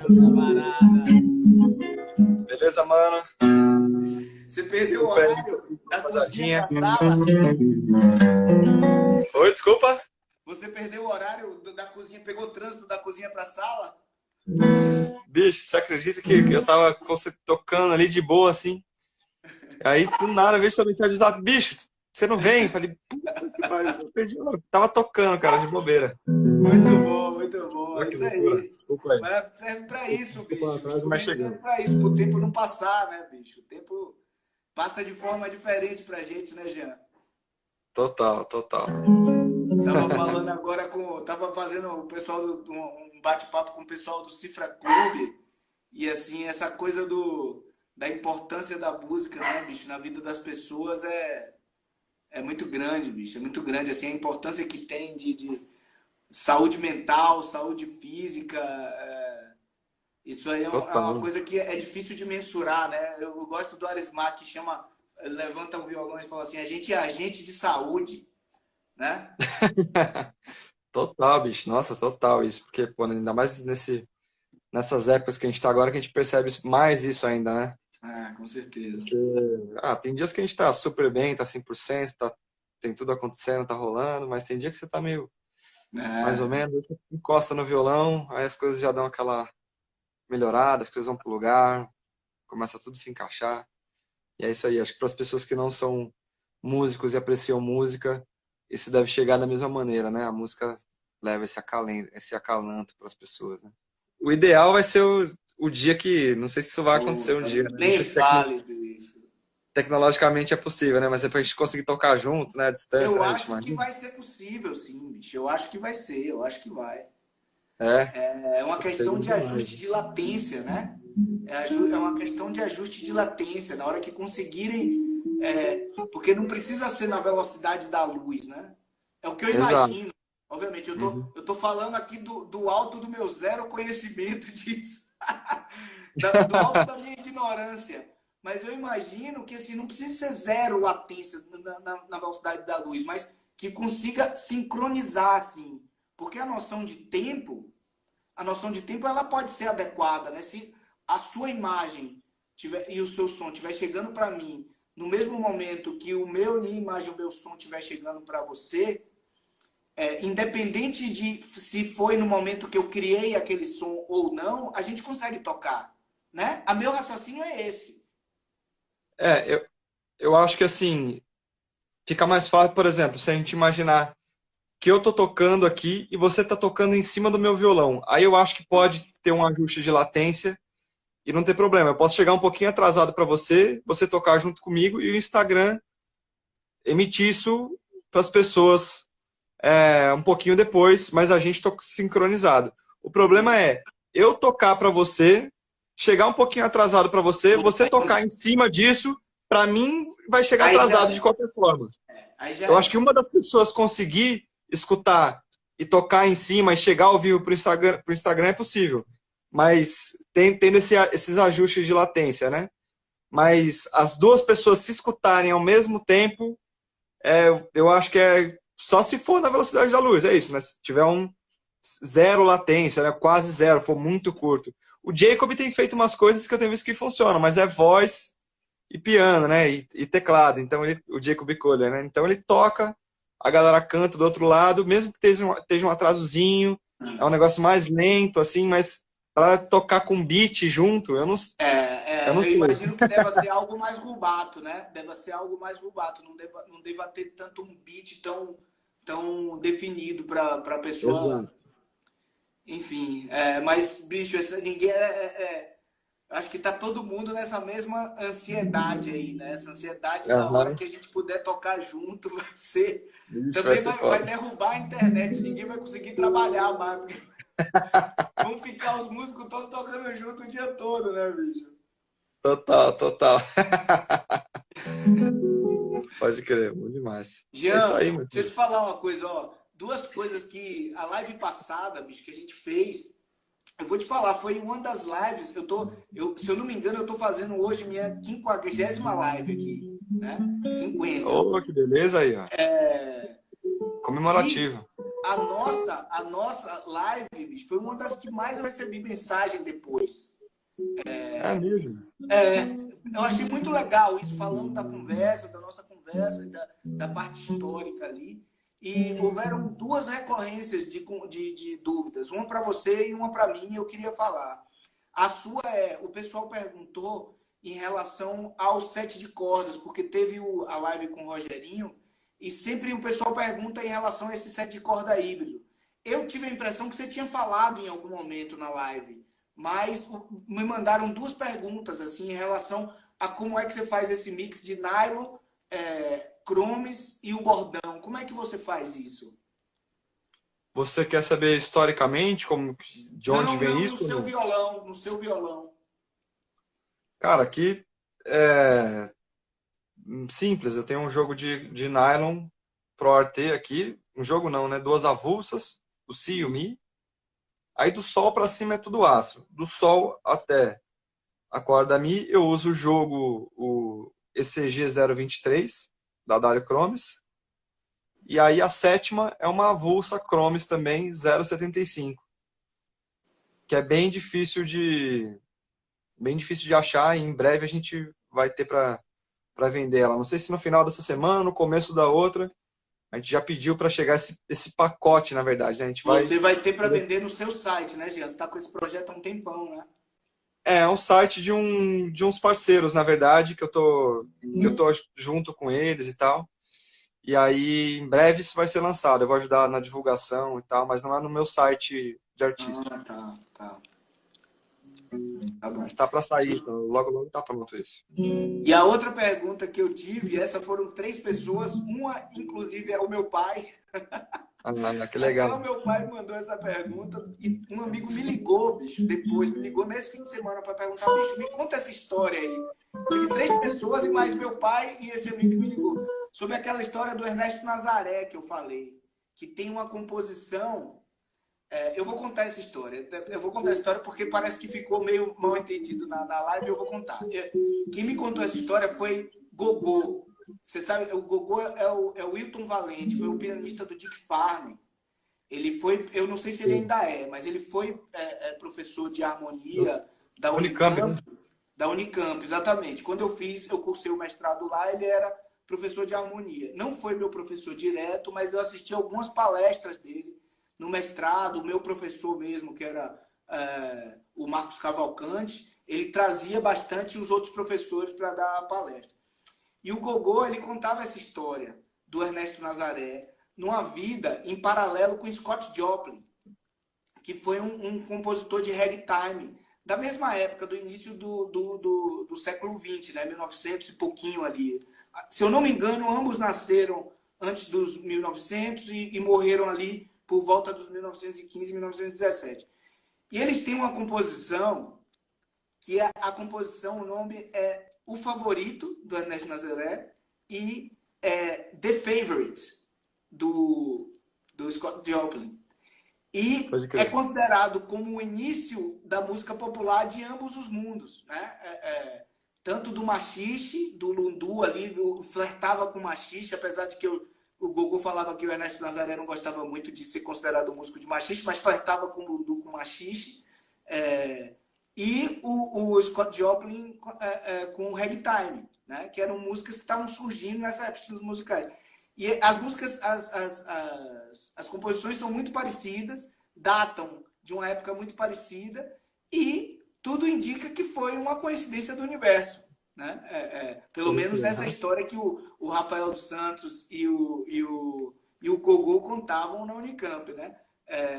camarada. Beleza, mano? Você perdeu o horário da cozinha pra sala? Oi, desculpa? Você perdeu o horário da cozinha, pegou o trânsito da cozinha pra sala? Bicho, você acredita que eu tava tocando ali de boa, assim? Aí, do nada, eu vejo sua mensagem do zap. Bicho, você não vem? Falei, puta que pariu, eu perdi. Tava tocando, cara, de bobeira. Muito bom, muito bom. Olha É que isso loucura. aí. Desculpa aí. Mas serve pra isso, Desculpa lá bicho. O atrás, mas instrumento serve chegando. pra isso, pro tempo não passar, né, bicho? O tempo passa de forma diferente pra gente, né, Jean? Total, total. Tava falando agora com. Tava fazendo o pessoal um bate-papo com o pessoal do Cifra Clube. E assim, essa coisa da importância da música, né, bicho, na vida das pessoas é muito grande, bicho. É muito grande, assim, a importância que tem de saúde mental, saúde física. Isso aí é uma Total. coisa que é difícil de mensurar, né? Eu gosto do Arismar, que chama, levanta o violão e fala assim, a gente é agente de saúde, né? Total, bicho. Nossa, total isso. Porque, pô, ainda mais nessas épocas que a gente tá agora, que a gente percebe mais isso ainda, né? Ah, com certeza. Porque, tem dias que a gente tá super bem, tá 100%, tem tudo acontecendo, tá rolando, mas tem dia que você tá meio mais ou É, menos, aí você encosta no violão, aí as coisas já dão aquela melhorada, as coisas vão pro lugar, começa tudo a se encaixar. E é isso aí. Acho que para as pessoas que não são músicos e apreciam música, isso deve chegar da mesma maneira, né? A música leva esse acalanto para as pessoas, né? O ideal vai ser o dia que, não sei se isso vai acontecer um puta, dia, né? Não nem sei se fale disso. tecnologicamente é possível, né? Mas é pra gente conseguir tocar junto, né? À distância, Eu né? Bicho, acho que imagina. vai ser possível, sim, bicho. Eu acho que vai ser, eu acho que vai. É, É uma seria questão de demais. ajuste de latência, né? É uma questão de ajuste de latência, na hora que conseguirem. Porque não precisa ser na velocidade da luz, né? É o que eu Exato. imagino. Obviamente, Uhum. eu tô falando aqui do alto do meu zero conhecimento disso, do alto da minha ignorância. Mas eu imagino que assim, não precisa ser zero latência na velocidade da luz, mas que consiga sincronizar, assim. Porque a noção de tempo ela pode ser adequada, né? Se a sua imagem e o seu som estiver chegando para mim no mesmo momento que minha imagem e o meu som estiver chegando para você, independente de se foi no momento que eu criei aquele som ou não, a gente consegue tocar, né? A meu raciocínio é esse. Eu acho que assim, fica mais fácil, por exemplo, se a gente imaginar que eu tô tocando aqui e você tá tocando em cima do meu violão. Aí eu acho que pode ter um ajuste de latência e não ter problema. Eu posso chegar um pouquinho atrasado para você, você tocar junto comigo e o Instagram emitir isso para as pessoas um pouquinho depois, mas a gente toca sincronizado. O problema é eu tocar para você, chegar um pouquinho atrasado para você, você tocar em cima disso, para mim vai chegar Aí já atrasado de é. qualquer forma. Aí já Eu acho que é. uma das pessoas conseguir escutar e tocar em cima e chegar ao vivo pro Instagram é possível. Mas tendo esses ajustes de latência, né? Mas as duas pessoas se escutarem ao mesmo tempo, eu acho que é só se for na velocidade da luz, é isso, né? Se tiver um zero latência, né? Quase zero, for muito curto. O Jacob tem feito umas coisas que eu tenho visto que funcionam, mas é voz e piano, né? E teclado. Então o Jacob Collier, né? Então ele toca, a galera canta do outro lado, mesmo que esteja um atrasozinho, é um negócio mais lento, assim, mas para tocar com beat junto, eu não Eu sei. imagino que deva ser algo mais rubato, né? Deva ser algo mais rubato, não deva ter tanto um beat tão definido para a pessoa. Exato. Enfim, mas, bicho, ninguém acho que tá todo mundo nessa mesma ansiedade aí, né? Essa ansiedade da hora Aham. que a gente puder tocar junto vai ser. Ixi, vai Também ser vai foda. derrubar a internet, ninguém vai conseguir trabalhar mais. Vão ficar os músicos todos tocando junto o dia todo, né, bicho? Total, total. Pode crer, bom demais. É isso Jean, aí, meu deixa eu filho. te falar uma coisa, ó. Duas coisas que a live passada, bicho, que a gente fez, eu vou te falar, foi uma das lives. Se eu não me engano, eu tô fazendo hoje minha 50ª live aqui, né? 50. Ô, que beleza aí, ó. É, e Comemorativo. a nossa live, bicho, foi uma das que mais eu recebi mensagem depois. É mesmo. Eu achei muito legal isso, falando da conversa, da nossa conversa, da parte histórica ali. E houveram duas recorrências de dúvidas, uma para você e uma para mim, e eu queria falar. A sua o pessoal perguntou em relação ao set de cordas, porque teve a live com o Rogerinho, e sempre o pessoal pergunta em relação a esse set de corda híbrido. Eu tive a impressão que você tinha falado em algum momento na live, mas me mandaram duas perguntas assim em relação a como é que você faz esse mix de nylon, chromes e o bordão. Como é que você faz isso? Você quer saber historicamente de onde Não, vem não, isso? no seu violão. Cara, aqui é simples. Eu tenho um jogo de nylon Pro Arte aqui. Um jogo não, né? Duas avulsas, o Si e o Mi. Aí do Sol para cima é tudo aço. Do Sol até a corda Mi, eu uso o jogo, o ECG 023, da Dario Chromes. E aí a sétima é uma avulsa Chromes também, 0,75. Que é bem difícil de achar e em breve a gente vai ter para vender ela. Não sei se no final dessa semana, no começo da outra, a gente já pediu para chegar esse pacote, na verdade, né? A gente vai. Você vai ter para vender no seu site, né, Jean? Você está com esse projeto há um tempão, né? É um site de uns parceiros, na verdade, que eu tô junto com eles e tal. E aí, em breve isso vai ser lançado. Eu vou ajudar na divulgação e tal, mas não é no meu site de artista. Ah, tá, tá. Tá bom. Mas tá para sair, então, logo logo tá pronto isso. E a outra pergunta que eu tive, essa foram três pessoas, uma inclusive é o meu pai. Ah, que Até legal. o meu pai mandou essa pergunta e um amigo me ligou, bicho, depois, me ligou nesse fim de semana para perguntar, bicho, me conta essa história aí. Tive três pessoas e mais meu pai e esse amigo que me ligou. Sobre aquela história do Ernesto Nazaré que eu falei, que tem uma composição. Eu vou contar essa história. Eu vou contar essa história porque parece que ficou meio mal entendido na live e eu vou contar. Quem me contou essa história foi Gogô. Você sabe, o Gogô é o Wilton Valente, foi o pianista do Dick Farney. Ele foi, eu não sei se ele ainda é, mas ele foi professor de harmonia da Unicamp, Unicamp, né? da Unicamp, exatamente. Quando eu cursei o mestrado lá, ele era professor de harmonia. Não foi meu professor direto, mas eu assisti algumas palestras dele no mestrado. O meu professor mesmo, que era o Marcos Cavalcante, ele trazia bastante os outros professores para dar a palestra. E o Gogô, ele contava essa história do Ernesto Nazaré numa vida em paralelo com Scott Joplin, que foi um compositor de ragtime, da mesma época, do início do século XX, né? 1900 e pouquinho ali. Se eu não me engano, ambos nasceram antes dos 1900 e morreram ali por volta dos 1915 e 1917. E eles têm uma composição que a composição, o nome é O Favorito, do Ernesto Nazaré, e The Favorite, do Scott Joplin. E é considerado como o início da música popular de ambos os mundos, né? Tanto do machixe, do lundu ali, flertava com o machixe, apesar de que o Gogô falava que o Ernesto Nazaré não gostava muito de ser considerado músico de machixe, mas flertava com o lundu, com o machixe. E o Scott Joplin com o ragtime, né? Que eram músicas que estavam surgindo nessa época, estilos musicais. E as músicas, as composições são muito parecidas, datam de uma época muito parecida, e tudo indica que foi uma coincidência do universo, né? Pelo menos essa história que o Rafael dos Santos e o Gogô contavam na Unicamp, né?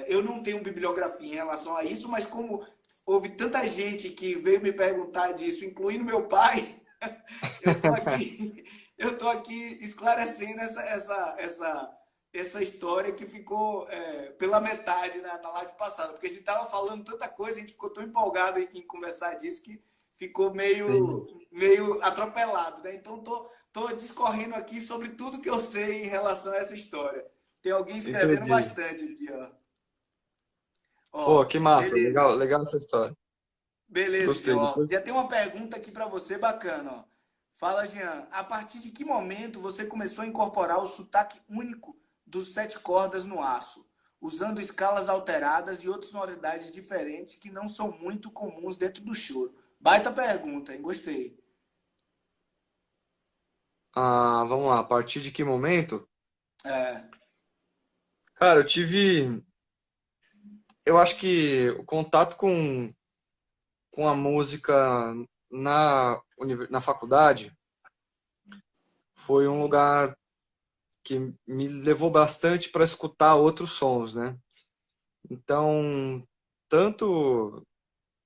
Eu não tenho bibliografia em relação a isso, mas como houve tanta gente que veio me perguntar disso, incluindo meu pai, eu estou aqui esclarecendo essa história que ficou pela metade na live passada, porque a gente estava falando tanta coisa, a gente ficou tão empolgado em conversar disso que ficou meio atropelado, né? Então tô discorrendo aqui sobre tudo que eu sei em relação a essa história. Tem alguém escrevendo bastante aqui, ó. Pô, que massa, beleza. legal essa história. Beleza, Gostei. ó. Já tem uma pergunta aqui para você bacana, ó. Fala, Jean, a partir de que momento você começou a incorporar o sotaque único dos sete cordas no aço? usando escalas alteradas e outras sonoridades diferentes que não são muito comuns dentro do choro? Baita pergunta, hein? Gostei. Ah, vamos lá, a partir de que momento? É. Cara, eu acho que o contato com a música na faculdade foi um lugar que me levou bastante para escutar outros sons, né? Então, tanto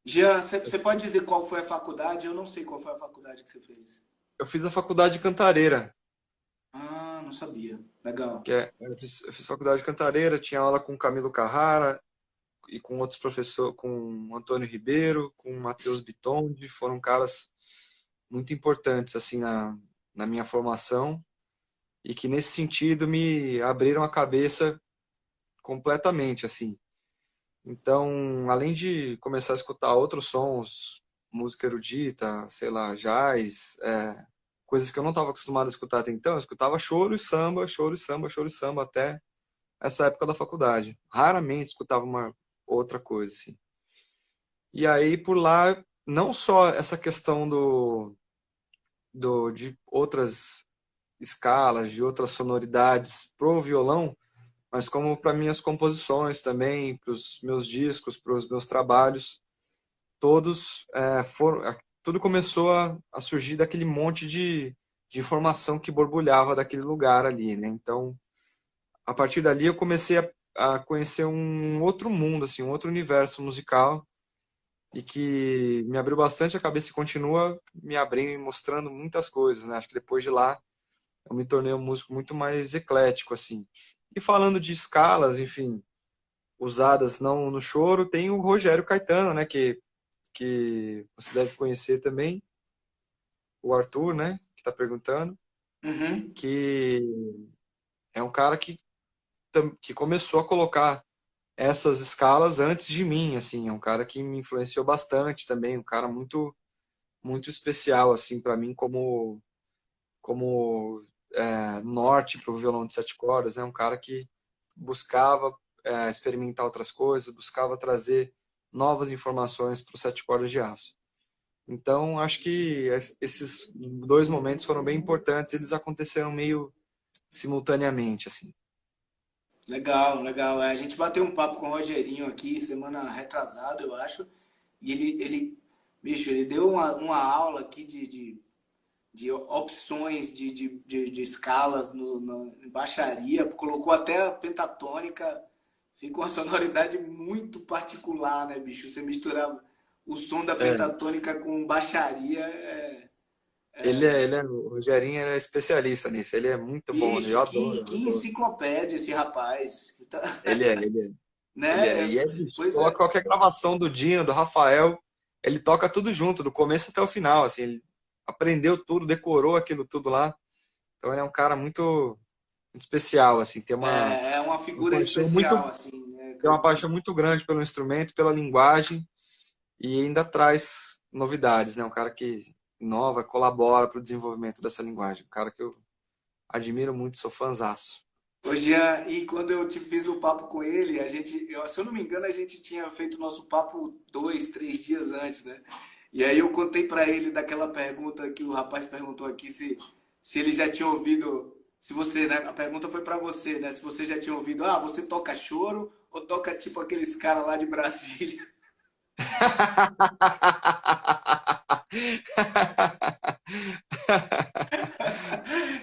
Jean, você pode dizer qual foi a faculdade? Eu não sei qual foi a faculdade que você fez. eu fiz a faculdade de Cantareira, Ah, não sabia. Legal. eu fiz faculdade de Cantareira, tinha aula com Camilo Carrara e com outros professores, com Antônio Ribeiro, com Matheus Bitondi, foram caras muito importantes assim na minha formação e que nesse sentido me abriram a cabeça completamente assim. Então, além de começar a escutar outros sons, música erudita, sei lá, jazz, coisas que eu não estava acostumado a escutar até então, eu escutava choro e samba, choro e samba, choro e samba até essa época da faculdade. Raramente escutava uma outra coisa assim. E aí por lá, não só essa questão de outras escalas, de outras sonoridades pro violão, mas como para minhas composições também, para os meus discos, para os meus trabalhos, todos tudo começou a surgir daquele monte de informação que borbulhava daquele lugar ali, né? Então, a partir dali eu comecei a conhecer um outro mundo, assim, um outro universo musical e que me abriu bastante a cabeça e continua me abrindo e mostrando muitas coisas, né? Acho que depois de lá eu me tornei um músico muito mais eclético, assim. E falando de escalas, enfim, usadas não no choro, tem o Rogério Caetano, né? Que você deve conhecer também, o Arthur, né? Que está perguntando, Uhum. que é um cara que começou a colocar essas escalas antes de mim, assim, é um cara que me influenciou bastante também, um cara muito muito especial assim para mim como norte para o violão de sete cordas, né? Um cara que buscava experimentar outras coisas, buscava trazer novas informações para os sete cordas de aço. Então, acho que esses dois momentos foram bem importantes, eles aconteceram meio simultaneamente, assim. Legal, legal. É, a gente bateu um papo com o Rogerinho aqui semana retrasada, eu acho. E bicho, ele deu uma aula aqui de opções de escalas em baixaria, colocou até a pentatônica, fica uma sonoridade muito particular, né, bicho? Você misturava o som da É, pentatônica com baixaria, o Rogerinho é especialista nisso, ele é muito bom, né? Eu bicho, adoro, eu que adoro. enciclopédia esse rapaz, Ele é, ele é, ele né? é. E bicho, Pois coloca é. qualquer gravação do Dino, do Rafael, ele toca tudo junto, do começo até o final, assim, ele aprendeu tudo, decorou aquilo tudo lá. Então ele é um cara muito especial, assim, É uma uma figura paixão muito, especial, assim, né? tem uma paixão muito grande pelo instrumento, pela linguagem e ainda traz novidades, né? Um cara que inova, colabora para o desenvolvimento dessa linguagem. Um cara que eu admiro muito, sou fãzaço. Ô, Jean, e quando eu te fiz o papo com ele, se eu não me engano, a gente tinha feito o nosso papo 2, 3 dias antes, né? E aí eu contei para ele daquela pergunta que o rapaz perguntou aqui, se ele já tinha ouvido, se você, né? A pergunta foi para você, né? Se você já tinha ouvido, você toca choro ou toca tipo aqueles caras lá de Brasília?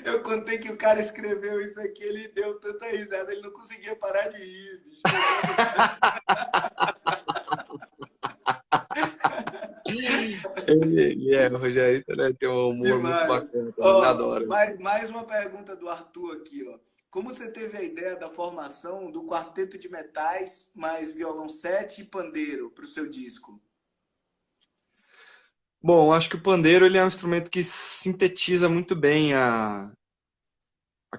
Eu contei que o cara escreveu isso aqui, ele deu tanta risada, ele não conseguia parar de rir, bicho. Foi bom demais. O Rogério, né, tem um humor muito Demais. bacana também, Ó, adoro. mais uma pergunta do Arthur aqui, ó. Como você teve a ideia da formação do quarteto de metais mais violoncete e pandeiro para o seu disco? Bom, acho que o pandeiro ele é um instrumento que sintetiza muito bem a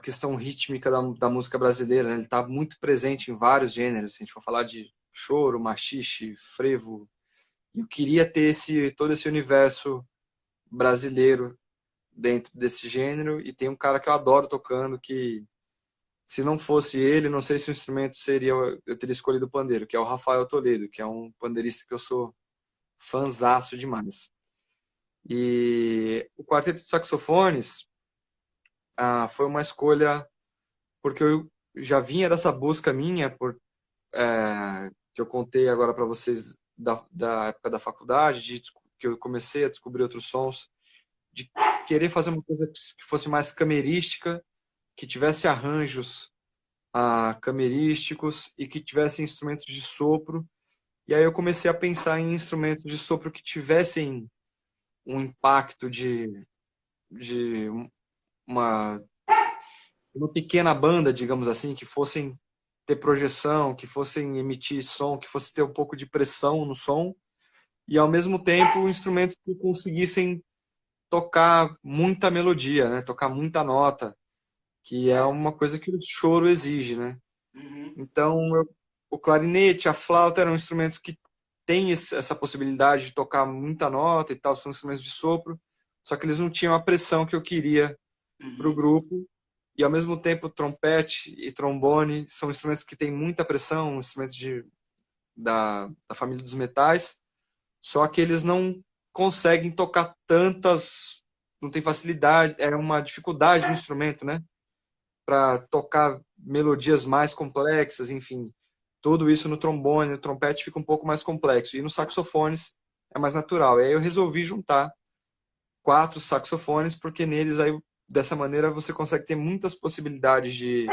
questão rítmica da música brasileira, né? Ele está muito presente em vários gêneros. Se a gente for falar de choro, machixe, frevo, eu queria ter todo esse universo brasileiro dentro desse gênero. E tem um cara que eu adoro tocando, que se não fosse ele, não sei se o instrumento seria, eu teria escolhido o pandeiro, que é o Rafael Toledo, que é um pandeirista que eu sou fanzaço demais. E o quarteto de saxofones foi uma escolha porque eu já vinha dessa busca minha, que eu contei agora para vocês da época da faculdade, que eu comecei a descobrir outros sons, de querer fazer uma coisa que fosse mais camerística, que tivesse arranjos camerísticos e que tivesse instrumentos de sopro. E aí eu comecei a pensar em instrumentos de sopro que tivessem um impacto de uma, uma pequena banda, digamos assim, que fossem ter projeção, que fossem emitir som, que fosse ter um pouco de pressão no som, e ao mesmo tempo instrumentos que conseguissem tocar muita melodia, né? Tocar muita nota, que é uma coisa que o choro exige, né? Uhum. Então, o clarinete, a flauta eram instrumentos que têm essa possibilidade de tocar muita nota e tal, são instrumentos de sopro, só que eles não tinham a pressão que eu queria para o Uhum. grupo. E ao mesmo tempo, trompete e trombone são instrumentos que têm muita pressão, instrumentos da família dos metais, só que eles não conseguem tocar tantas, não tem facilidade, é uma dificuldade no instrumento, né? Para tocar melodias mais complexas, enfim. Tudo isso no trombone, no trompete fica um pouco mais complexo. E nos saxofones é mais natural. E aí eu resolvi juntar 4 saxofones, porque neles aí, dessa maneira, você consegue ter muitas possibilidades de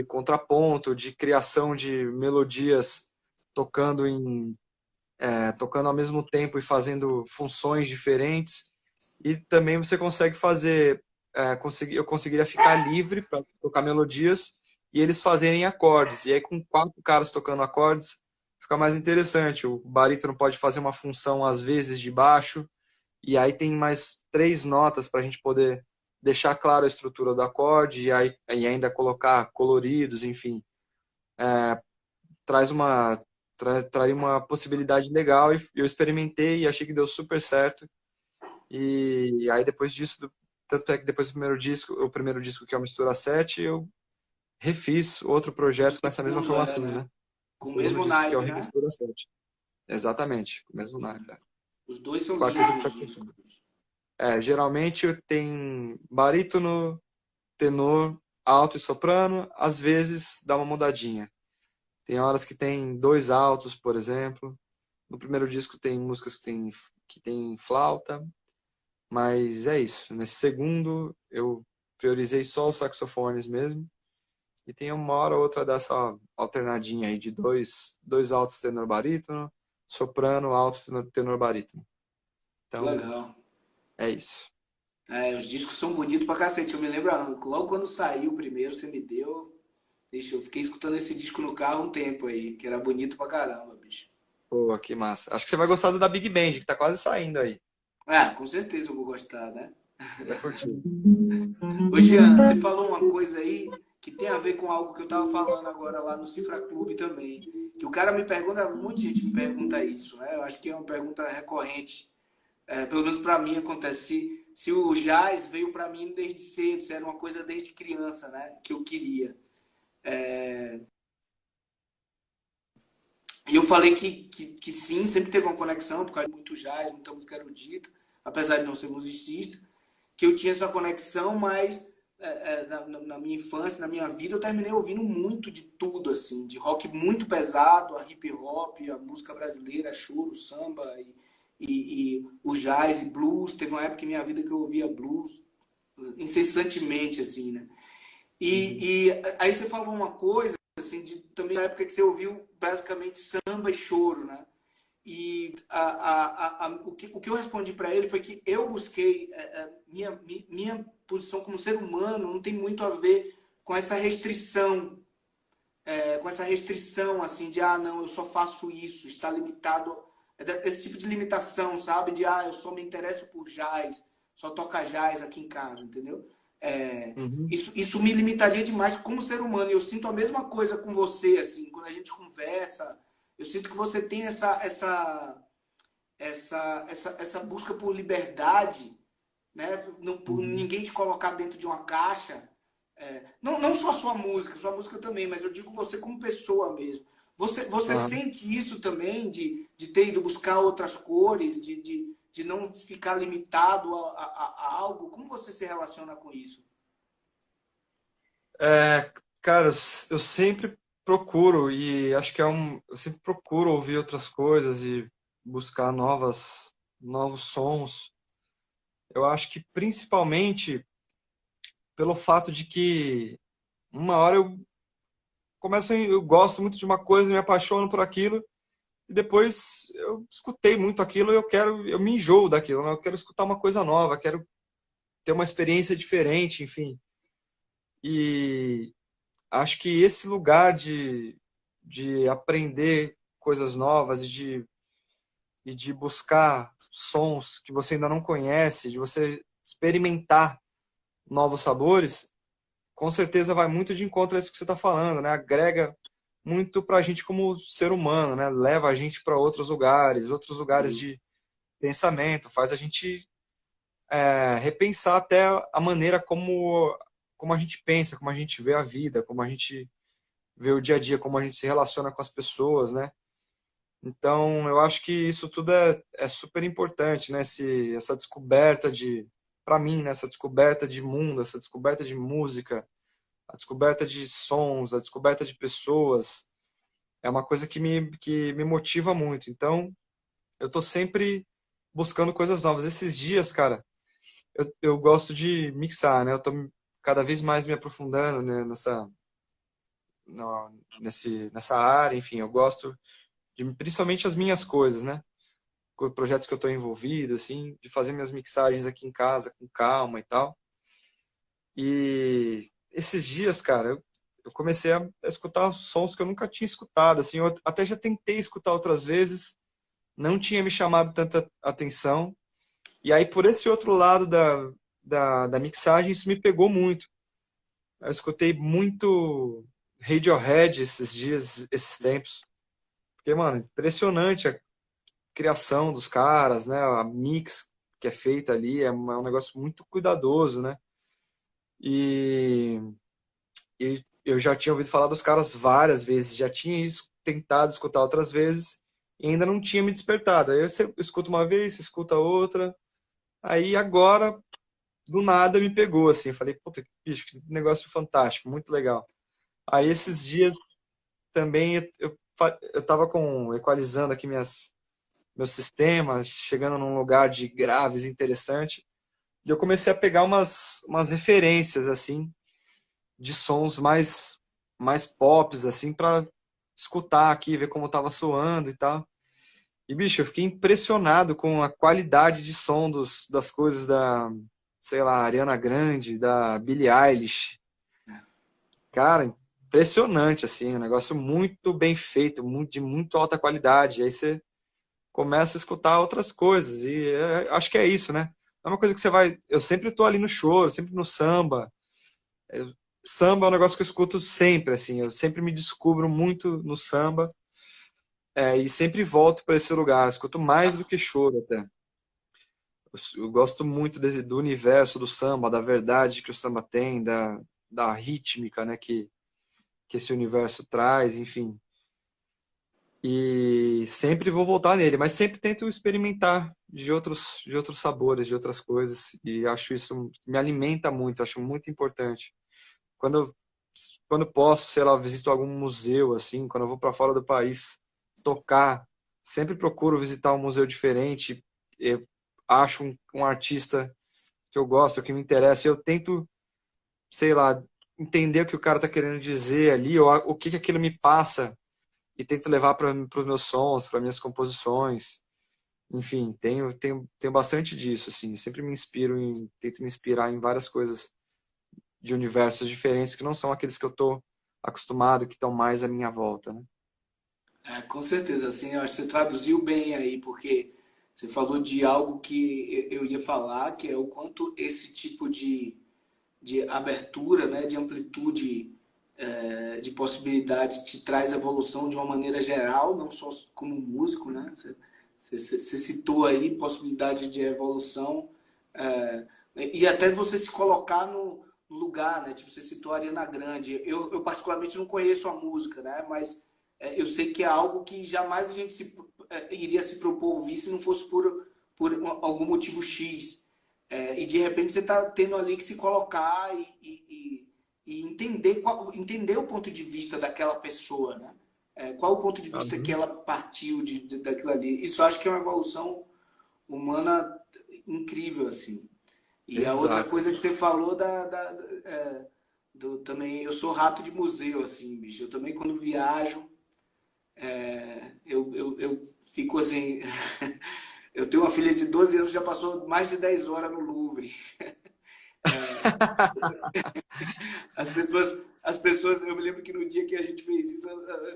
contraponto, de criação de melodias tocando tocando ao mesmo tempo e fazendo funções diferentes. E também você consegue fazer, eu conseguiria ficar livre para tocar melodias e eles fazerem acordes. E aí com 4 caras tocando acordes, fica mais interessante. O barítono pode fazer uma função às vezes de baixo, e aí tem mais 3 notas para a gente poder deixar claro a estrutura do acorde e ainda colocar coloridos, enfim. Traz uma traria uma possibilidade legal e eu experimentei e achei que deu super certo. E aí depois disso, tanto é que depois do primeiro disco que é o Mistura 7, eu refiz outro O projeto com essa mesma segundo formação, né? né? O Com o segundo mesmo disco que é o naipe, né? Remistura 7. Exatamente, o mesmo naipe. Os dois são Quarteto lindos, de os saxofone. discos. Geralmente tem barítono, tenor, alto e soprano, às vezes dá uma mudadinha. Tem horas que tem 2 altos, por exemplo. No primeiro disco tem músicas que tem flauta, mas é isso. Nesse segundo eu priorizei só os saxofones mesmo. E tem uma hora ou outra dessa alternadinha aí de dois altos tenor barítono, soprano, alto tenor barítono. Que Então, legal. é isso. É, os discos são bonitos pra cacete. Eu me lembro, logo quando saiu o primeiro, você me deu. Deixa, eu fiquei escutando esse disco no carro um tempo aí, que era bonito pra caramba, bicho. Pô, que massa. Acho que você vai gostar do da Big Band, que tá quase saindo aí. Ah, com certeza eu vou gostar, né? Você vai curtir. Ô Jean, você falou uma coisa aí que tem a ver com algo que eu tava falando agora lá no Cifra Clube também. Que o cara me pergunta, um monte de gente me pergunta isso, né? Eu acho que é uma pergunta recorrente. Pelo menos pra mim acontece. Se o jazz veio pra mim desde cedo, se era uma coisa desde criança, né? Que eu queria. E eu falei que sim, sempre teve uma conexão, por causa de muito jazz, muita música erudita, apesar de não ser musicista, que eu tinha essa conexão, mas na minha infância, na minha vida, eu terminei ouvindo muito de tudo, assim, de rock muito pesado, a hip hop, a música brasileira, choro, samba e o jazz e blues. Teve uma época em minha vida que eu ouvia blues incessantemente, assim, né? Uhum. E aí você falou uma coisa, assim, também na época que você ouviu basicamente samba e choro, né? E o que eu respondi para ele foi que eu busquei minha posição como ser humano não tem muito a ver com essa restrição, assim de não, eu só faço isso, está limitado, esse tipo de limitação, sabe? De eu só me interesso por jazz, só toca jazz aqui em casa, entendeu? Uhum. Isso me limitaria demais como ser humano. E eu sinto a mesma coisa com você, assim, quando a gente conversa, eu sinto que você tem essa busca por liberdade, né? Não, por Uhum. ninguém te colocar dentro de uma caixa. Não só sua música também, mas eu digo você como pessoa mesmo. Você Aham. sente isso também, de ter ido buscar outras cores, de não ficar limitado a algo? Como você se relaciona com isso? É, cara, eu sempre procuro, e acho que eu sempre procuro ouvir outras coisas e buscar novos sons. Eu acho que principalmente pelo fato de que uma hora eu gosto muito de uma coisa, me apaixono por aquilo, e depois eu escutei muito aquilo, e eu me enjoo daquilo, né? Eu quero escutar uma coisa nova, quero ter uma experiência diferente, enfim. E acho que esse lugar de aprender coisas novas e de buscar sons que você ainda não conhece, de você experimentar novos sabores, com certeza vai muito de encontro a isso que você está falando, né? Agrega muito para a gente como ser humano, né? Leva a gente para outros lugares Sim. de pensamento, faz a gente repensar até a maneira como a gente pensa, como a gente vê a vida, como a gente vê o dia a dia, como a gente se relaciona com as pessoas, né? Então, eu acho que isso tudo é super importante, né? Essa descoberta para mim, né? Essa descoberta de mundo, essa descoberta de música, a descoberta de sons, a descoberta de pessoas, é uma coisa que me motiva muito. Então, eu tô sempre buscando coisas novas. Esses dias, cara, eu gosto de mixar, né? Eu tô cada vez mais me aprofundando, né, nessa área, enfim, eu gosto de principalmente as minhas coisas, né? Com projetos que eu estou envolvido, assim, de fazer minhas mixagens aqui em casa com calma e tal. E esses dias, cara, eu comecei a escutar sons que eu nunca tinha escutado, assim, eu até já tentei escutar outras vezes, não tinha me chamado tanta atenção. E aí, por esse outro lado da mixagem, isso me pegou muito. Eu escutei muito Radiohead esses dias, esses tempos. Porque, mano, impressionante a criação dos caras, né? A mix que é feita ali é um negócio muito cuidadoso, né? E, e eu já tinha ouvido falar dos caras várias vezes, já tinha tentado escutar outras vezes e ainda não tinha me despertado. Aí você escuta uma vez, você escuta outra. Aí agora, do nada, me pegou assim. Eu falei, puta, que bicho, que negócio fantástico, muito legal. Aí esses dias também eu tava equalizando aqui meu sistema, chegando num lugar de graves interessante. E eu comecei a pegar umas referências, assim, de sons mais pops, assim, para escutar aqui, ver como tava soando e tal. E, bicho, eu fiquei impressionado com a qualidade de som das coisas sei lá, Ariana Grande, da Billie Eilish. Cara, impressionante, assim, um negócio muito bem feito, de muito alta qualidade. Aí você começa a escutar outras coisas. E acho que é isso, né? É uma coisa que você vai. Eu sempre tô ali no choro, sempre no samba. Samba é um negócio que eu escuto sempre, assim. Eu sempre me descubro muito no samba, e sempre volto para esse lugar. Eu escuto mais do que choro até. Eu gosto muito do universo do samba, da verdade que o samba tem, da rítmica, né, que esse universo traz, enfim. E sempre vou voltar nele, mas sempre tento experimentar de outros sabores, de outras coisas, e acho isso me alimenta muito, acho muito importante. Quando eu, quando posso, sei lá, eu visito algum museu assim, quando eu vou para fora do país tocar, sempre procuro visitar um museu diferente, eu acho um artista que eu gosto, que me interessa, e eu tento, sei lá, entender o que o cara está querendo dizer ali, ou o que aquilo me passa e tento levar para os meus sons, para minhas composições. Enfim, tenho bastante disso, assim. Sempre tento me inspirar em várias coisas de universos diferentes que não são aqueles que eu tô acostumado, que estão mais à minha volta, né? Com certeza, assim, eu acho que você traduziu bem aí, porque você falou de algo que eu ia falar, que é o quanto esse tipo de abertura, né, de amplitude, de possibilidade te traz evolução de uma maneira geral, não só como músico, né? Você citou aí possibilidade de evolução, e até você se colocar lugar, né? Tipo, você citou a Ariana Grande. Eu particularmente não conheço a música, né? Mas eu sei que é algo que jamais a gente iria se propor ouvir se não fosse por algum motivo X. E de repente você está tendo ali que se colocar e entender o ponto de vista daquela pessoa, né? Qual o ponto de vista que Uhum. ela partiu daquilo ali. Isso eu acho que é uma evolução humana incrível, assim. E a outra Exato. coisa que você falou também, eu sou rato de museu, assim, bicho. Eu também, quando viajo, eu fico assim. Eu tenho uma filha de 12 anos, já passou mais de 10 horas no Louvre. As pessoas, eu me lembro que no dia que a gente fez isso,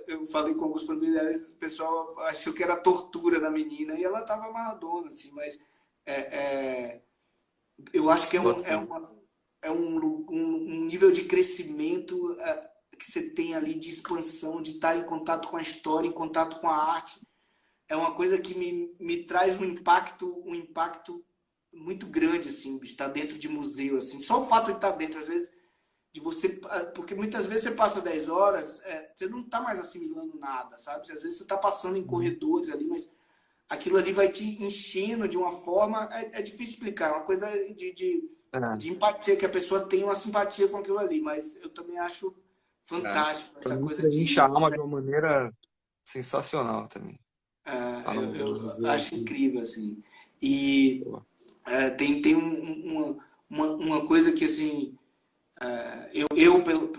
eu falei com alguns familiares, o pessoal achou que era tortura na menina, e ela estava amarradona, assim, mas é, é, eu acho que Boto fé. é um nível de crescimento que você tem ali de expansão, de estar em contato com a história, em contato com a arte. É uma coisa que me traz um impacto muito grande, assim, de estar dentro de museu, assim. Só o fato de estar dentro, às vezes, de você. Porque muitas vezes você passa 10 horas, você não está mais assimilando nada, sabe? Às vezes você está passando em Uhum. corredores ali, mas aquilo ali vai te enchendo de uma forma. É difícil explicar, é uma coisa É, de empatia, que a pessoa tem uma simpatia com aquilo ali, mas eu também acho é. fantástico Pra essa mim, coisa preenche a de alma de uma maneira sensacional também. Tá no eu museu acho assim. incrível, assim. E Pô. tem uma coisa que, assim, eu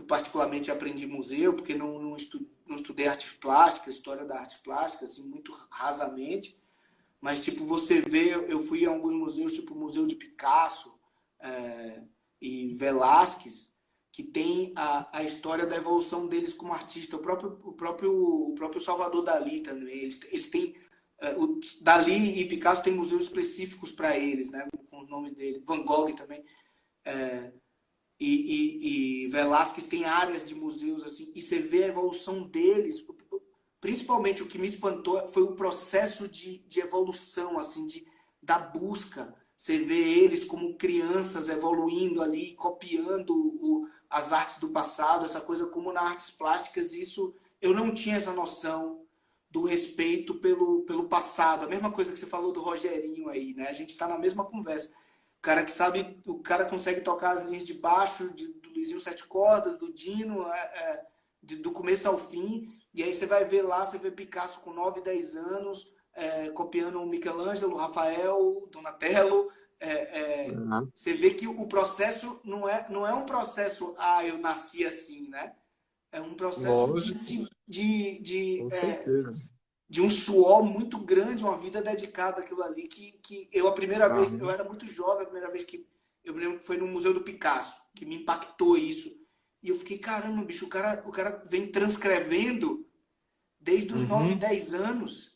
particularmente aprendi museu, porque não estudei artes plásticas, história da arte plástica, assim, muito rasamente, mas, tipo, você vê, eu fui a alguns museus, tipo o Museu de Picasso e Velázquez, que tem a história da evolução deles como artista. O próprio Salvador Dalí também. Eles têm. O Dalí e Picasso têm museus específicos para eles, né? Com o nome dele. Van Gogh também. E Velázquez tem áreas de museus assim. E você vê a evolução deles. Principalmente o que me espantou foi o processo de evolução, assim, da busca. Você vê eles como crianças evoluindo ali, copiando as artes do passado, essa coisa como nas artes plásticas, isso eu não tinha essa noção do respeito pelo passado. A mesma coisa que você falou do Rogerinho aí, né? A gente está na mesma conversa. O cara que sabe, o cara consegue tocar as linhas de baixo do Luizinho Sete Cordas, do Dino, do começo ao fim. E aí você vai ver lá, você vê Picasso com 9, 10 anos, copiando o Michelangelo, o Rafael, o Donatello. Uhum. Você vê que o processo não é um processo, eu nasci assim, né? É um processo Lógico, com certeza. de um suor muito grande, uma vida dedicada àquilo ali, que eu, a primeira vez, eu Aham. era muito jovem, a primeira vez que eu me lembro que foi no Museu do Picasso, que me impactou isso. E eu fiquei, caramba, bicho, o cara vem transcrevendo desde os 9, Uhum. 10 anos,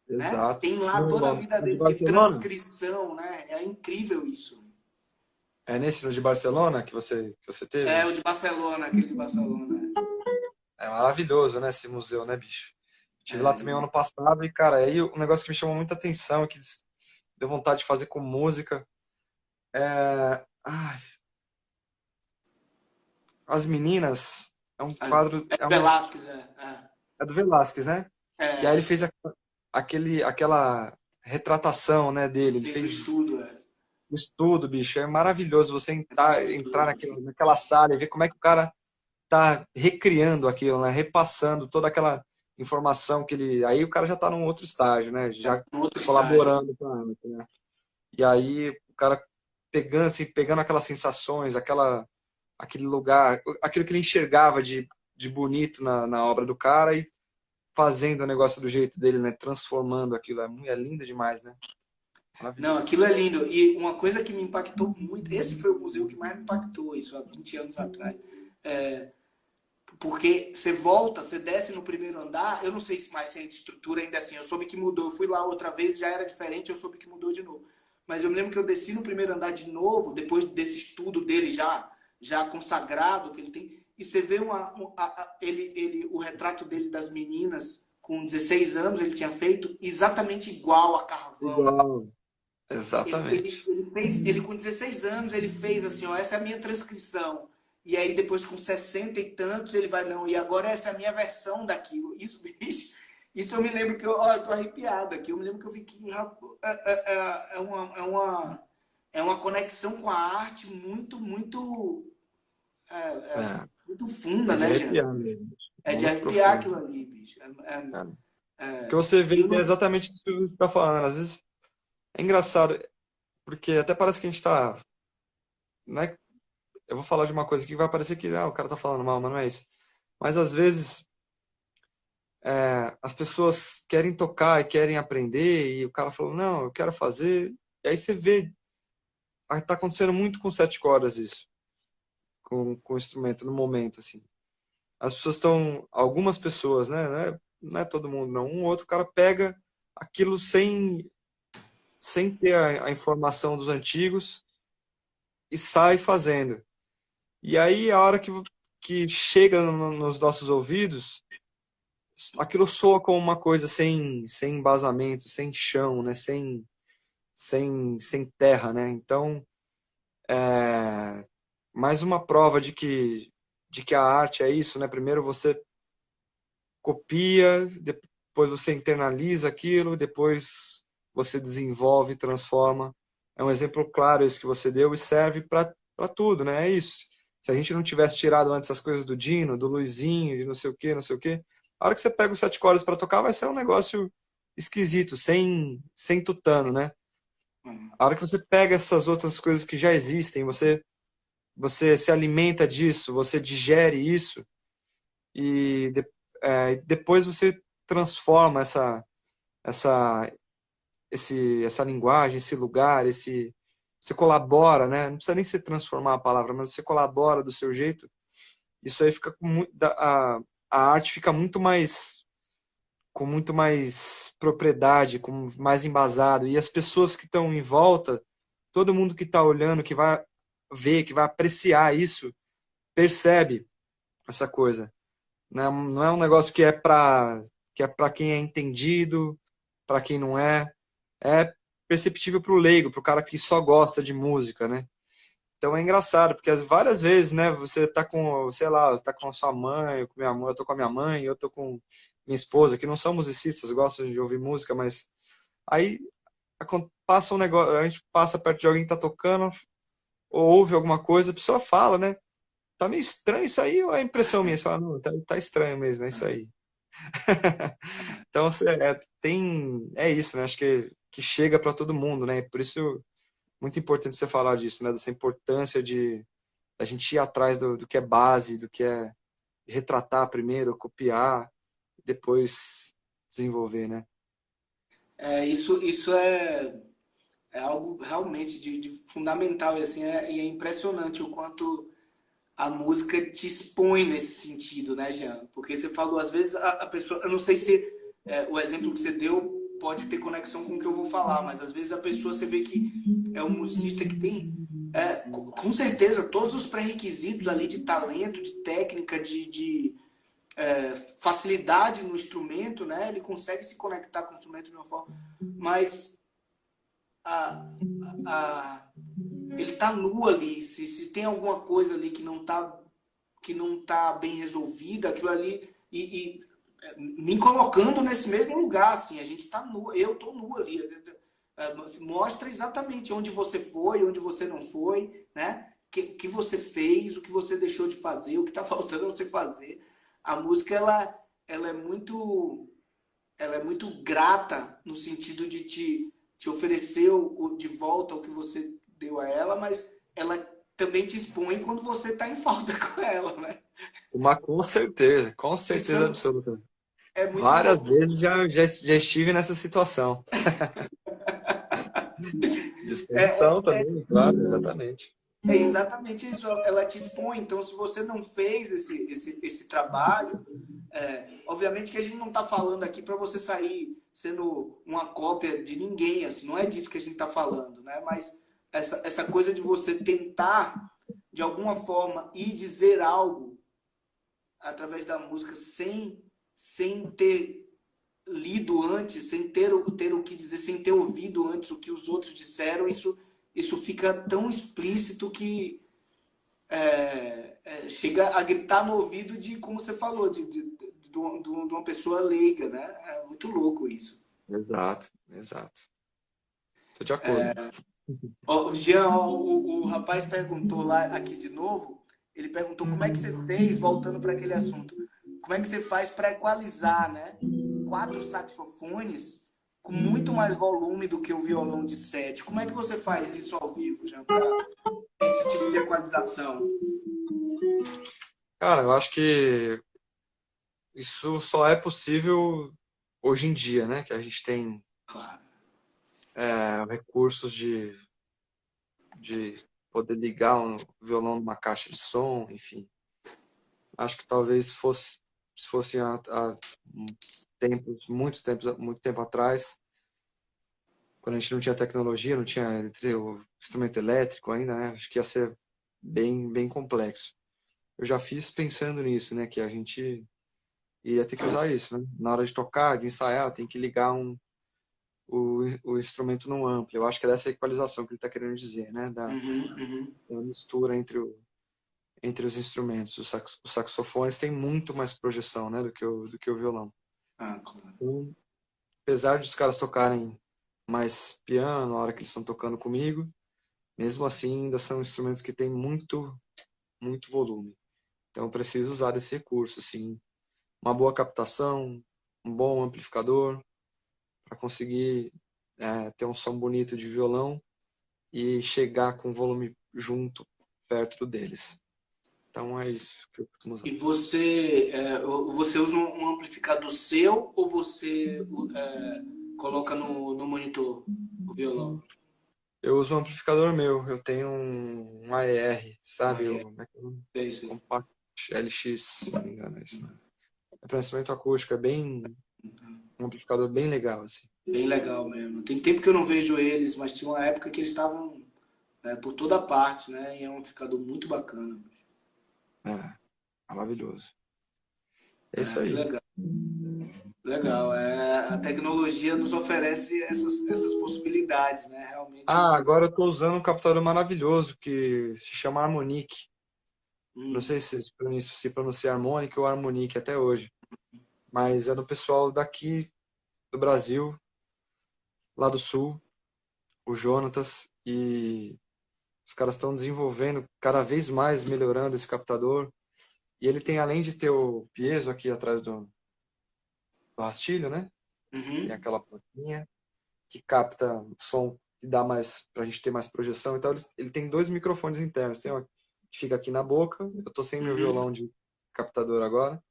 né? Exato. Tem lá toda a No, vida no de dele de Barcelona? transcrição, né? É incrível isso. É nesse no de Barcelona que você É teve? o de Barcelona, aquele de Barcelona. É maravilhoso, né, esse museu, né, bicho? Estive lá também É, ano passado e, cara, aí um negócio que me chamou muita atenção, que deu vontade de fazer com música, ai, As Meninas, é um quadro, Velázquez, é do Velázquez, né? E aí ele é, fez aquela retratação, né, dele, ele fez o fez estudo, o estudo, bicho, é maravilhoso você é entrar maravilhoso. naquela sala e ver como é que o cara tá recriando aquilo, né? Repassando toda aquela informação que ele. Aí o cara já tá num outro estágio, né? Já Um outro estágio. colaborando com a arte, né? E aí o cara pegando, assim, pegando aquelas sensações, aquele lugar, aquilo que ele enxergava de bonito na obra do cara e fazendo o negócio do jeito dele, né? Transformando aquilo. É lindo demais, né? Não, Maravilhoso. aquilo é lindo. E uma coisa que me impactou muito, esse foi o museu que mais me impactou, isso há 20 anos atrás. Porque você volta, você desce no primeiro andar, eu não sei se mais se a estrutura ainda é assim, eu soube que mudou, eu fui lá outra vez, já era diferente, eu soube que mudou de novo. Mas eu me lembro que eu desci no primeiro andar de novo, depois desse estudo dele já consagrado que ele tem, e você vê o retrato dele das meninas com 16 anos, ele tinha feito exatamente igual a carvão. Igual. Exatamente. Ele com 16 anos, ele fez assim, ó, essa é a minha transcrição. E aí depois com 60 e tantos, ele vai, não, e agora essa é a minha versão daquilo. Isso, bicho, isso eu me lembro que eu tô arrepiado aqui. Eu me lembro que eu fiquei, é uma conexão com a arte É, muito é funda, de né, Jean? arrepiar mesmo. É de Muito arrepiar profundo. aquilo ali, bicho. É. Que você E vê eu que não, é exatamente isso que você está falando. Às vezes é engraçado, porque até parece que a gente está, né? Eu vou falar de uma coisa que vai parecer que o cara tá falando mal, mas não é isso. Mas às vezes as pessoas querem tocar e querem aprender, e o cara falou, não, eu quero fazer. E aí você vê, tá acontecendo muito com sete cordas isso, com o instrumento no momento, assim. As pessoas estão, algumas pessoas, né? Não é todo mundo, não. Um ou outro cara pega aquilo sem ter a informação dos antigos e sai fazendo. E aí, a hora que chega nos nossos ouvidos, aquilo soa como uma coisa sem embasamento, sem chão, né? Sem terra, né? Então, mais uma prova de que a arte é isso, né? Primeiro você copia, depois você internaliza aquilo, depois você desenvolve, transforma. É um exemplo claro esse que você deu e serve para tudo, né? É isso. Se a gente não tivesse tirado antes as coisas do Dino, do Luizinho, de não sei o quê, não sei o quê, a hora que você pega os sete cordas para tocar vai ser um negócio esquisito, sem tutano, né? A hora que você pega essas outras coisas que já existem, você se alimenta disso, você digere isso e depois você transforma essa, essa linguagem, esse lugar, você colabora, né? Não precisa nem se transformar a palavra, mas você colabora do seu jeito. Isso aí fica a arte fica muito mais com muito mais propriedade, com mais embasado. E as pessoas que estão em volta, todo mundo que está olhando, que vai ver, que vai apreciar isso, percebe essa coisa. Não é um negócio que é para quem é entendido, para quem não é. É perceptível para o leigo, para o cara que só gosta de música, né? Então é engraçado, porque várias vezes, né, você tá com, sei lá, tá com a sua mãe, com minha mãe, eu tô com a minha mãe, eu tô com minha esposa, que não são musicistas, gostam de ouvir música, mas aí passa um negócio, a gente passa perto de alguém que tá tocando, ou ouve alguma coisa, a pessoa fala, né? Tá meio estranho isso aí, ou é impressão minha? Você fala, não, tá estranho mesmo, é isso aí. Então, é isso, né? Acho que chega para todo mundo, né? Por isso, muito importante você falar disso, né? Dessa importância de a gente ir atrás do que é base, do que é retratar primeiro, copiar, depois desenvolver, né? isso é algo realmente de fundamental e assim, e é impressionante o quanto a música te expõe nesse sentido, né, Jean? Porque você falou, às vezes a pessoa, eu não sei se o exemplo que você deu pode ter conexão com o que eu vou falar, mas às vezes a pessoa você vê que é um musicista que tem, com certeza, todos os pré-requisitos ali de talento, de técnica, de facilidade no instrumento, né? Ele consegue se conectar com o instrumento de uma forma, mas a, a, ele tá nu ali. Se tem alguma coisa ali que não tá bem resolvida, aquilo ali me colocando nesse mesmo lugar, assim, a gente tá nu, eu tô nu ali. Mostra exatamente onde você foi, onde você não foi, né? Que você fez, o que você deixou de fazer, o que tá faltando você fazer. A música ela é muito grata no sentido de te oferecer de volta o que você deu a ela, mas ela também te expõe quando você está em falta com ela, né? Uma com Isso certeza absoluta. é muito Várias louco. vezes já estive nessa situação. É, Disposição também, claro, exatamente. é exatamente isso. Ela te expõe. Então, se você não fez esse trabalho, obviamente que a gente não está falando aqui para você sair sendo uma cópia de ninguém, assim, não é disso que a gente está falando, né? Mas essa coisa de você tentar, de alguma forma, ir dizer algo através da música sem ter lido antes, sem ter o que dizer, sem ter ouvido antes o que os outros disseram, isso fica tão explícito que chega a gritar no ouvido de, como você falou, de uma pessoa leiga, né? É muito louco isso. Exato, exato. Tô de acordo. Ó, Jean, ó, o rapaz perguntou lá aqui de novo, ele perguntou como é que você fez, voltando para aquele assunto, como é que você faz para equalizar, né? 4 saxofones com muito mais volume do que o violão de 7. Como é que você faz isso ao vivo, Jean, para esse tipo de equalização? Cara, eu acho que isso só é possível hoje em dia, né? Que a gente tem Claro. recursos de poder ligar um violão numa caixa de som, enfim. Acho que talvez se fosse há muito tempo atrás, quando a gente não tinha tecnologia, não tinha o instrumento elétrico ainda, né? Acho que ia ser bem complexo. Eu já fiz pensando nisso, né? Que a gente ia ter que usar isso, né? Na hora de tocar, de ensaiar, tem que ligar o instrumento num ampli. Eu acho que é dessa equalização que ele está querendo dizer, né? Da mistura entre os instrumentos. Os saxofones têm muito mais projeção, né? Do que o violão. Ah, claro. Então, apesar de os caras tocarem mais piano na hora que eles estão tocando comigo, mesmo assim ainda são instrumentos que têm muito volume. Então eu preciso usar esse recurso, assim, uma boa captação, um bom amplificador para conseguir ter um som bonito de violão e chegar com o volume junto, perto deles. Então é isso que eu costumo usar. E você usa um amplificador seu ou você coloca no monitor o violão? Eu uso um amplificador meu, eu tenho um AER, sabe? Aí Como é que é o nome? é isso aí. Compact LX, se não me engano, é isso, né? É para instrumento acústico, é um amplificador bem legal, assim. Bem legal mesmo. Tem tempo que eu não vejo eles, mas tinha uma época que eles estavam por toda parte, né? E é um amplificador muito bacana. É, maravilhoso. É isso Que aí. legal. Legal. A tecnologia nos oferece essas possibilidades, né? Realmente. Ah, agora eu estou usando um captador maravilhoso que se chama Harmonic. Não Hum, sei se pronuncia Harmonic ou Harmonic até hoje, mas é do pessoal daqui do Brasil, lá do Sul, o Jonatas, e os caras estão desenvolvendo cada vez mais, melhorando esse captador. E ele tem, além de ter o piezo aqui atrás do rastilho, né? Tem uhum, aquela plaquinha que capta o som que dá mais, pra gente ter mais projeção. Então ele tem 2 microfones internos. Tem um que fica aqui na boca, eu tô sem meu uhum. violão de captador agora,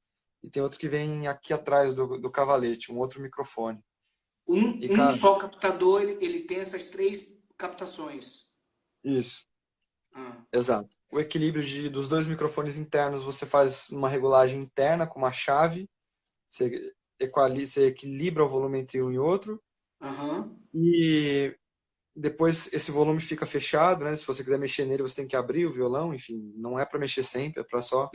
e tem outro que vem aqui atrás do cavalete, um outro microfone. E, Um cara, só captador, ele tem essas 3 captações. isso, Ah, exato. O equilíbrio dos 2 microfones internos, você faz uma regulagem interna com uma chave, você equilibra o volume entre um e outro, aham, e depois esse volume fica fechado, né? Se você quiser mexer nele, você tem que abrir o violão, enfim, não é para mexer sempre, é para só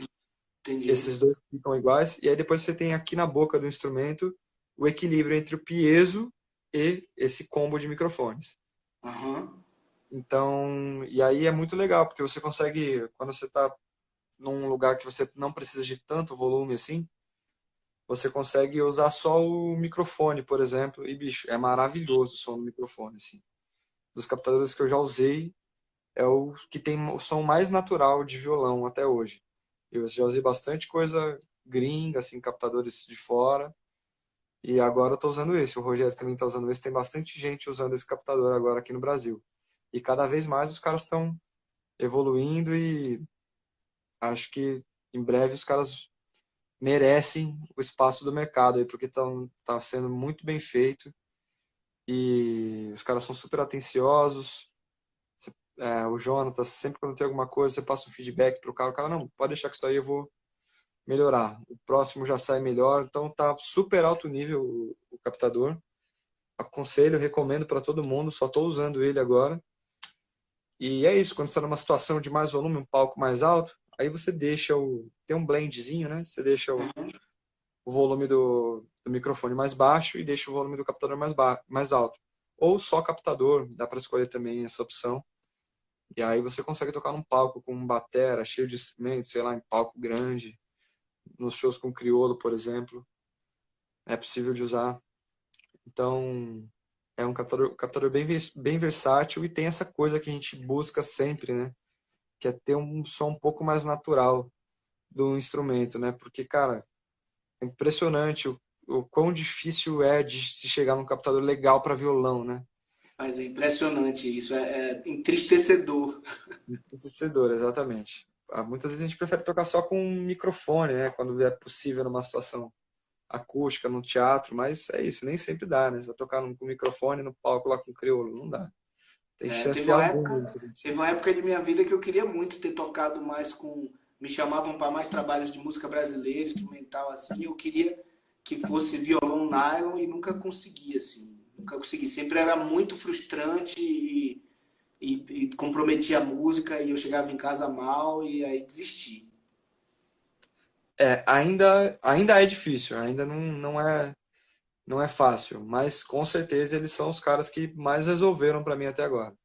entendi. esses dois ficam iguais. E aí depois você tem aqui na boca do instrumento o equilíbrio entre o piezo e esse combo de microfones. Aham. Então, e aí é muito legal, porque você consegue, quando você está num lugar que você não precisa de tanto volume assim, você consegue usar só o microfone, por exemplo, e bicho, é maravilhoso o som do microfone, assim. Dos captadores que eu já usei, é o que tem o som mais natural de violão até hoje. Eu já usei bastante coisa gringa, assim, captadores de fora, e agora eu estou usando esse. O Rogério também está usando esse. Tem bastante gente usando esse captador agora aqui no Brasil. E cada vez mais os caras estão evoluindo e acho que em breve os caras merecem o espaço do mercado aí, porque tá sendo muito bem feito e os caras são super atenciosos. O Jonathan, sempre quando tem alguma coisa, você passa um feedback pro cara, o cara, não, pode deixar que isso aí eu vou melhorar. O próximo já sai melhor, então tá super alto nível o captador. Aconselho, recomendo para todo mundo, só estou usando ele agora. E é isso, quando você está numa situação de mais volume, um palco mais alto, aí você deixa tem um blendzinho, né? Você deixa o volume do microfone mais baixo e deixa o volume do captador mais alto. Ou só captador, dá para escolher também essa opção. E aí você consegue tocar num palco com um batera, cheio de instrumentos, sei lá, em palco grande, nos shows com criolo, por exemplo. É possível de usar. Então, é um captador bem versátil e tem essa coisa que a gente busca sempre, né? Que é ter um som um pouco mais natural do instrumento, né? Porque, cara, é impressionante o quão difícil é de se chegar num captador legal para violão, né? Mas é impressionante isso, é entristecedor. Ensurdecedor, exatamente. Muitas vezes a gente prefere tocar só com um microfone, né? Quando é possível numa situação acústica, no teatro, mas é isso, nem sempre dá, né? Você vai tocar com microfone no palco lá com crioulo, não dá. Tem É, chance alguma disso teve acontecer. uma época de minha vida que eu queria muito ter tocado mais com. Me chamavam para mais trabalhos de música brasileira, instrumental, assim. Eu queria que fosse violão nylon e nunca consegui, assim. Nunca consegui. Sempre era muito frustrante e comprometia a música e eu chegava em casa mal e aí desisti. Ainda é difícil, ainda não é fácil, mas com certeza eles são os caras que mais resolveram para mim até agora.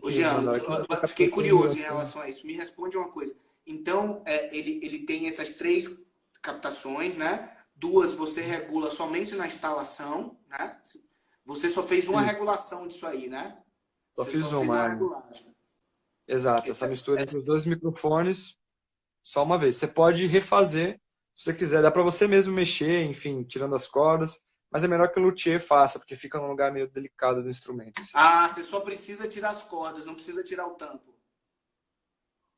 Ô, Que Jean, mandaram aqui? Essa fiquei captação de curioso em relação. relação a isso. Me responde uma coisa. Então, ele tem essas três captações, né? Duas você regula somente na instalação, né? Você só fez uma Sim, regulação disso aí, né? só Você só fiz fez uma uma. regulagem. Exato, essa Essa, mistura essa... entre os dois microfones, só uma vez. Você pode refazer, se você quiser, dá para você mesmo mexer, enfim, tirando as cordas, mas é melhor que o luthier faça, porque fica num lugar meio delicado do instrumento, assim. Ah, você só precisa tirar as cordas, não precisa tirar o tampo.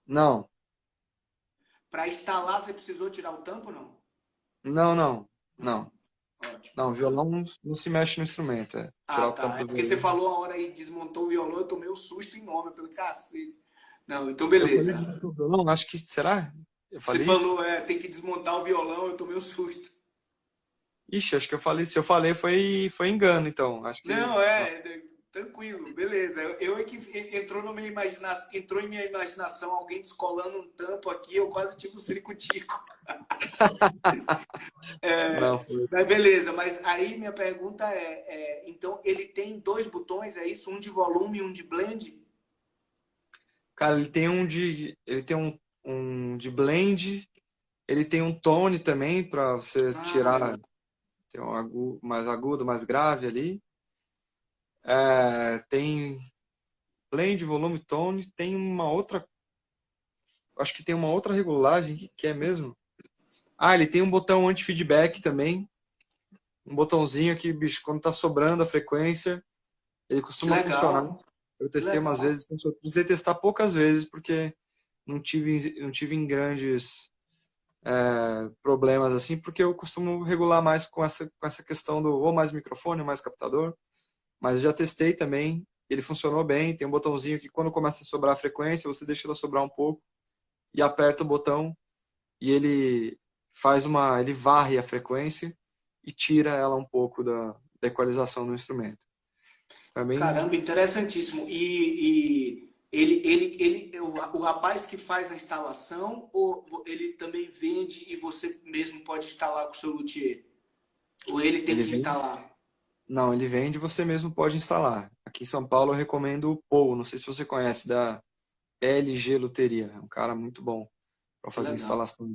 Não, Para instalar, você precisou tirar o tampo, não? não, não, Não. não. Ótimo. Não, violão não se mexe no instrumento, é Ah, tirar o tampo tá. É do porque você violão. falou a hora aí, desmontou o violão, eu tomei um susto enorme. Eu falei, cacete. Não, então Eu falei beleza. desmontar o violão, acho que, será? Eu Você falei isso? falou, tem que desmontar o violão, eu tomei um susto. Ixi, acho que eu falei, se eu falei foi engano, então, acho que, Não, não. tranquilo, beleza. Eu é que entrou na minha imaginação, entrou em minha imaginação alguém descolando um tampo aqui, eu quase tive um ciricutico. Não, É, foi. mas beleza, mas aí minha pergunta então ele tem dois botões, é isso? Um de volume e um de blend? Cara, ele tem um de blend, ele tem um tone também para você Ah, tirar, tem um mais agudo, mais grave ali. É, tem blend, volume, tone, tem uma outra, acho que tem uma outra regulagem que é mesmo. Ah, ele tem um botão anti-feedback também, um botãozinho que, bicho, quando tá sobrando a frequência, ele que costuma funcionar. legal, Eu que testei umas legal. vezes, eu precisei testar poucas vezes porque não tive em grandes problemas assim, porque eu costumo regular mais com essa questão do ou mais microfone ou mais captador, mas já testei também, ele funcionou bem, tem um botãozinho que quando começa a sobrar a frequência, você deixa ela sobrar um pouco e aperta o botão e ele varre a frequência e tira ela um pouco da equalização do instrumento. Também Caramba, interessantíssimo. E o rapaz que faz a instalação, ou ele também vende e você mesmo pode instalar com o seu luthier? Ou ele tem ele que vem, instalar? não, ele vende, você mesmo pode instalar. Aqui em São Paulo eu recomendo o Paul, não sei se você conhece da LG Luteria, é um cara muito bom para Que fazer legal, instalação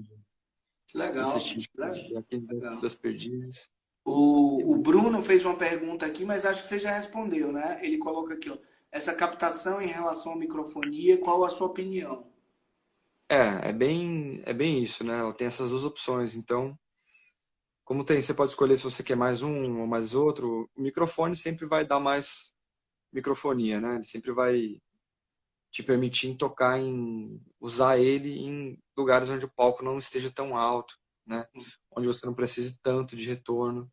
que desse legal, tipo, que aquele legal. das perdizes. O Bruno fez uma pergunta aqui, mas acho que você já respondeu, né? Ele coloca aqui, ó, essa captação em relação à microfonia, qual a sua opinião? É bem isso, né? Ela tem essas duas opções. Então, como tem, você pode escolher se você quer mais um ou mais outro. O microfone sempre vai dar mais microfonia, né? Ele sempre vai te permitir tocar usar ele em lugares onde o palco não esteja tão alto, né? Onde você não precise tanto de retorno.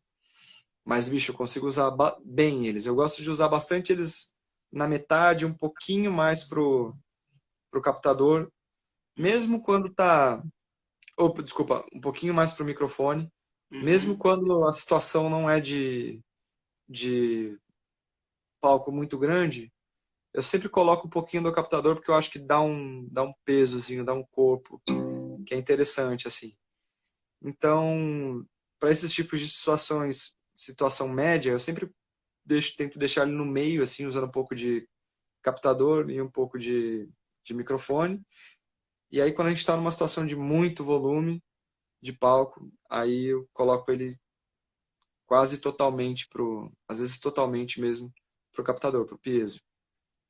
Mas, bicho, eu consigo usar bem eles. Eu gosto de usar bastante eles na metade, um pouquinho mais pro captador, mesmo quando tá. Opa, desculpa, um pouquinho mais pro microfone, mesmo Uhum. quando a situação não é de palco muito grande, eu sempre coloco um pouquinho do captador porque eu acho que dá um pesozinho, dá um corpo, que é interessante, assim. Então, para esses tipos de situação média, eu sempre tento deixar ele no meio, assim, usando um pouco de captador e um pouco de microfone. E aí, quando a gente está numa situação de muito volume de palco, aí eu coloco ele quase totalmente às vezes totalmente mesmo pro captador, pro piezo.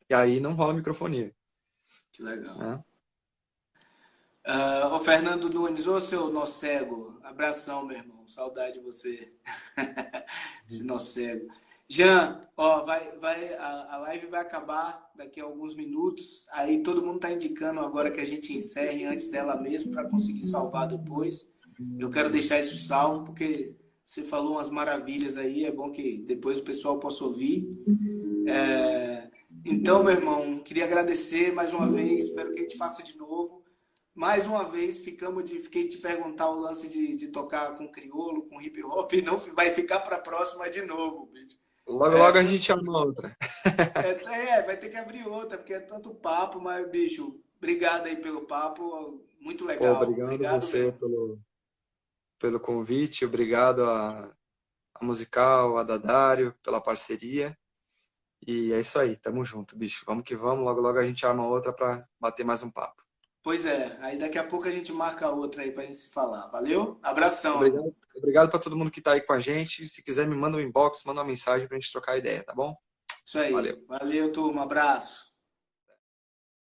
E aí não rola microfonia, Que legal. né? Ô Fernando Nunes, ô seu nó cego, abração, meu irmão, saudade de você, esse nó cego. Jean, ó, a live vai acabar daqui a alguns minutos, aí todo mundo tá indicando agora que a gente encerre antes dela mesmo para conseguir salvar depois. Eu quero deixar isso salvo porque você falou umas maravilhas aí, é bom que depois o pessoal possa ouvir. Então, meu irmão, queria agradecer mais uma vez, espero que a gente faça de novo. Mais uma vez, fiquei de perguntar o lance de tocar com crioulo, com hip hop, não vai ficar para a próxima de novo, bicho. Logo a gente arruma outra. Vai ter que abrir outra, porque é tanto papo, mas, bicho, obrigado aí pelo papo, muito legal. Obrigado você pelo convite, obrigado a Musical, a Dadário, pela parceria. E é isso aí, tamo junto, bicho. Vamos que vamos, logo a gente arma outra para bater mais um papo. Pois é, aí daqui a pouco a gente marca outra aí pra gente se falar. Valeu? Abração. Obrigado para todo mundo que tá aí com a gente. Se quiser, me manda um inbox, manda uma mensagem pra gente trocar ideia, tá bom? Isso aí. Valeu. Valeu, turma. Abraço.